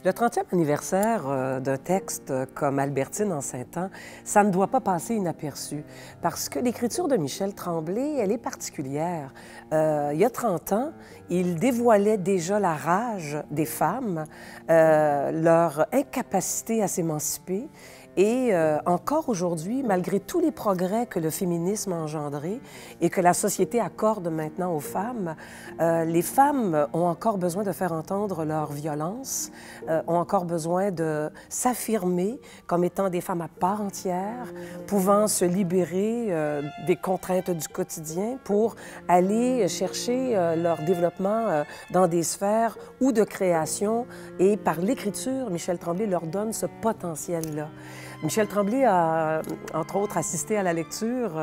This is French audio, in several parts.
Le 30e anniversaire d'un texte comme Albertine en Saint-Temps, ça ne doit pas passer inaperçu parce que l'écriture de Michel Tremblay, elle est particulière. Il y a 30 ans, il dévoilait déjà la rage des femmes, leur incapacité à s'émanciper. Et encore aujourd'hui, malgré tous les progrès que le féminisme a engendrés et que la société accorde maintenant aux femmes, les femmes ont encore besoin de faire entendre leur violence, ont encore besoin de s'affirmer comme étant des femmes à part entière, pouvant se libérer des contraintes du quotidien pour aller chercher leur développement dans des sphères ou de création. Et par l'écriture, Michel Tremblay leur donne ce potentiel-là. Michel Tremblay a, entre autres, assisté à la lecture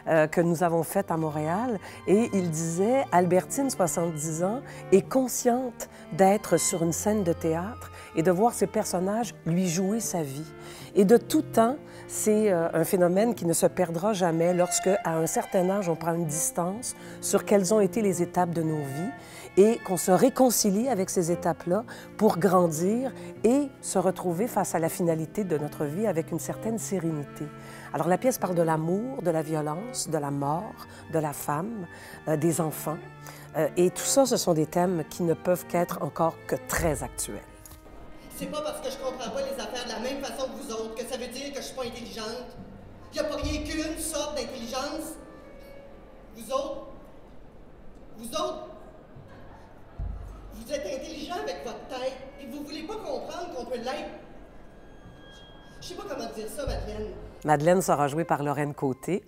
que nous avons faite à Montréal et il disait « Albertine, 70 ans, est consciente d'être sur une scène de théâtre et de voir ses personnages lui jouer sa vie. Et de tout temps, c'est un phénomène qui ne se perdra jamais lorsque, à un certain âge, on prend une distance sur quelles ont été les étapes de nos vies et qu'on se réconcilie avec ces étapes-là pour grandir et se retrouver face à la finalité de notre vie avec une certaine sérénité. » Alors la pièce parle de l'amour, de la violence, de la mort, de la femme, des enfants. Et tout ça, ce sont des thèmes qui ne peuvent qu'être encore que très actuels. C'est pas parce que je comprends pas les affaires de la même façon que vous autres que ça veut dire que je suis pas intelligente. Il n'y a pas rien qu'une sorte d'intelligence. Vous autres, vous êtes intelligent avec votre tête, puis vous voulez pas comprendre qu'on peut l'être. Je sais pas comment dire ça, Madeleine. Madeleine sera jouée par Lorraine Côté.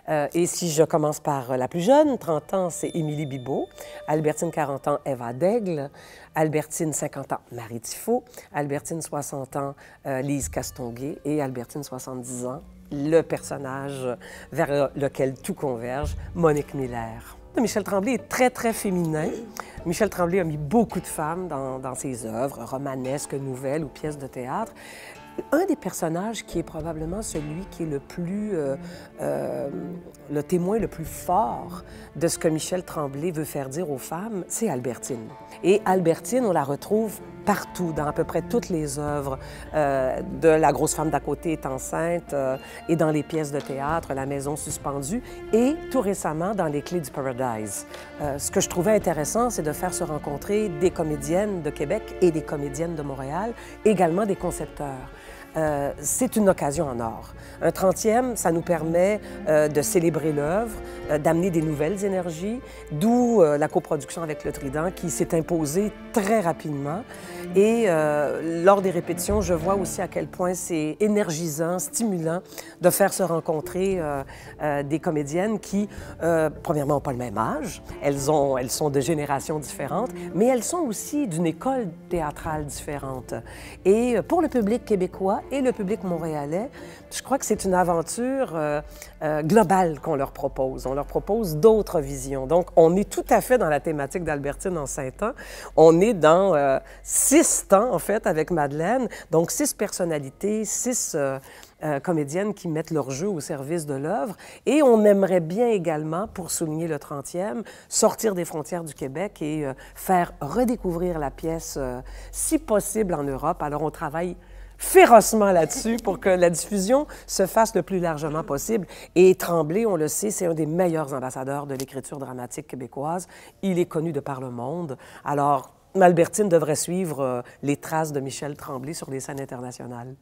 Et si je commence par la plus jeune, 30 ans, c'est Émilie Bibeau. Albertine, 40 ans, Eva Daigle. Albertine, 50 ans, Marie Tifo. Albertine, 60 ans, Lise Castonguay. Et Albertine, 70 ans, le personnage vers lequel tout converge, Monique Miller. Michel Tremblay est très, très féminin. Michel Tremblay a mis beaucoup de femmes dans ses œuvres, romanesques, nouvelles ou pièces de théâtre. Un des personnages qui est probablement celui qui est le plus, le témoin le plus fort de ce que Michel Tremblay veut faire dire aux femmes, c'est Albertine. Et Albertine, on la retrouve partout, dans à peu près toutes les œuvres de La grosse femme d'à côté est enceinte et dans les pièces de théâtre, La maison suspendue et tout récemment dans Les clés du Paradise. Ce que je trouvais intéressant, c'est de faire se rencontrer des comédiennes de Québec et des comédiennes de Montréal, également des concepteurs. C'est une occasion en or. Un 30e, ça nous permet de célébrer l'œuvre, d'amener des nouvelles énergies, d'où la coproduction avec le Trident qui s'est imposée très rapidement. Et lors des répétitions, je vois aussi à quel point c'est énergisant, stimulant de faire se rencontrer des comédiennes qui, premièrement, n'ont pas le même âge. Elles sont de générations différentes, mais elles sont aussi d'une école théâtrale différente. Et pour le public québécois et le public montréalais, je crois que c'est une aventure globale qu'on leur propose. On leur propose d'autres visions. Donc, on est tout à fait dans la thématique d'Albertine en Saint-Temps. On est dans 6 temps, en fait, avec Madeleine. Donc, 6 personnalités, 6 comédiennes qui mettent leur jeu au service de l'œuvre. Et on aimerait bien également, pour souligner le 30e, sortir des frontières du Québec et faire redécouvrir la pièce, si possible, en Europe. Alors, on travaille férocement là-dessus pour que la diffusion se fasse le plus largement possible. Et Tremblay, on le sait, c'est un des meilleurs ambassadeurs de l'écriture dramatique québécoise. Il est connu de par le monde. Alors, Albertine devrait suivre les traces de Michel Tremblay sur les scènes internationales.